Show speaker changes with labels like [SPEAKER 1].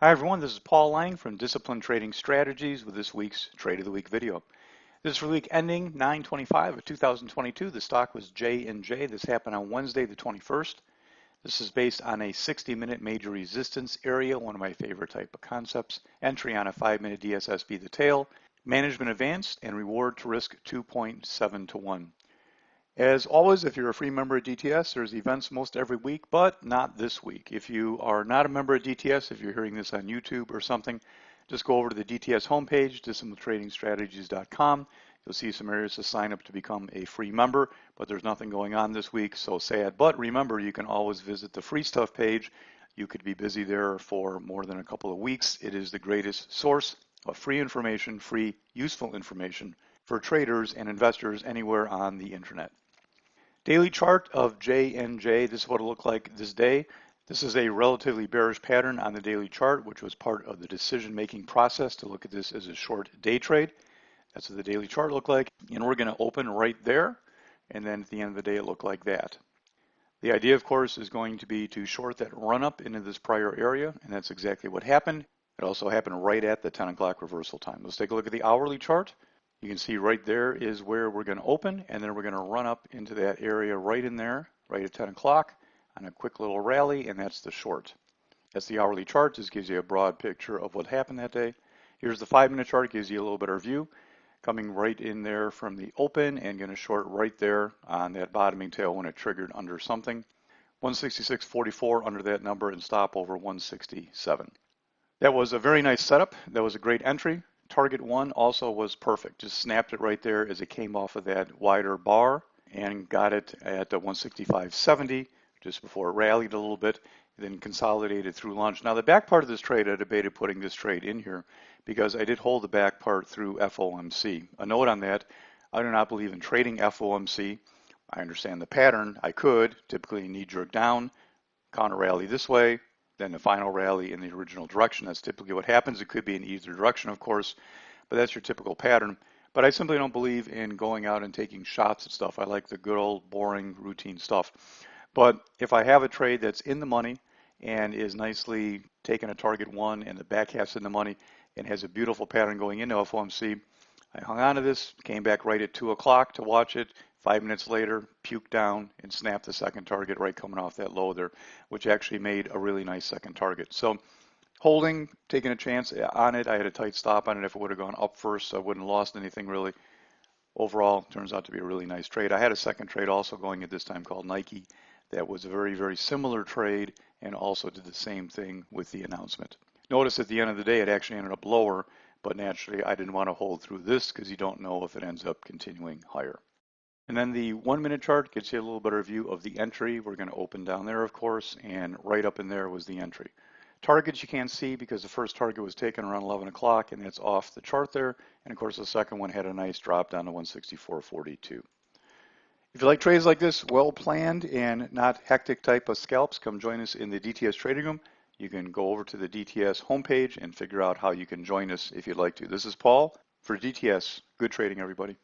[SPEAKER 1] Hi everyone, this is Paul Lange from Disciplined Trading Strategies with this week's Trade of the Week video. This is for the week ending 9/25 of 2022. The stock was JNJ. This happened on Wednesday the 21st. This is based on a 60-minute major resistance area, one of my favorite type of concepts. Entry on a 5-minute DSSB the tail, management advanced, and reward to risk 2.7 to 1. As always, if you're a free member at DTS, there's events most every week, but not this week. If you are not a member at DTS, if you're hearing this on YouTube or something, just go over to the DTS homepage, disciplinedtradingstrategies.com. You'll see some areas to sign up to become a free member, but there's nothing going on this week, so sad. But remember, you can always visit the free stuff page. You could be busy there for more than a couple of weeks. It is the greatest source of free information, free, useful information for traders and investors anywhere on the internet. Daily chart of JNJ, this is what it looked like this day. This is a relatively bearish pattern on the daily chart, which was part of the decision-making process to look at this as a short day trade. That's what the daily chart looked like. And we're going to open right there. And then at the end of the day, it looked like that. The idea, of course, is going to be to short that run up into this prior area. And that's exactly what happened. It also happened right at the 10 o'clock reversal time. Let's take a look at the hourly chart. You can see right there is where we're going to open, and then we're going to run up into that area right in there, right at 10 o'clock on a quick little rally, and that's the short. That's the hourly chart. This gives you a broad picture of what happened that day. Here's the 5-minute chart. It gives you a little better view. Coming right in there from the open and going to short right there on that bottoming tail when it triggered under something. 166.44 under that number and stop over 167. That was a very nice setup. That was a great entry. Target 1 also was perfect. Just snapped it right there as it came off of that wider bar and got it at 165.70 just before it rallied a little bit, then consolidated through lunch. Now the back part of this trade, I debated putting this trade in here because I did hold the back part through FOMC. A note on that, I do not believe in trading FOMC. I understand the pattern. I could typically knee-jerk down, counter rally this way, then the final rally in the original direction. That's typically what happens. It could be in either direction, of course, but that's your typical pattern. But I simply don't believe in going out and taking shots at stuff. I like the good old boring routine stuff. But if I have a trade that's in the money and is nicely taking a target 1 and the back half's in the money and has a beautiful pattern going into FOMC, I hung on to this, came back right at 2 o'clock to watch it. 5 minutes later, puked down and snapped the second target right coming off that low there, which actually made a really nice second target. So holding, taking a chance on it. I had a tight stop on it. If it would have gone up first, I wouldn't have lost anything really. Overall, turns out to be a really nice trade. I had a second trade also going at this time called Nike. That was a very, very similar trade and also did the same thing with the announcement. Notice at the end of the day, it actually ended up lower, but naturally I didn't want to hold through this because you don't know if it ends up continuing higher. And then the 1-minute chart gets you a little better view of the entry. We're going to open down there, of course, and right up in there was the entry. Targets you can't see because the first target was taken around 11 o'clock and that's off the chart there. And of course, the second one had a nice drop down to 164.42. If you like trades like this, well planned and not hectic type of scalps, come join us in the DTS Trading Room. You can go over to the DTS homepage and figure out how you can join us if you'd like to. This is Paul for DTS. Good trading, everybody.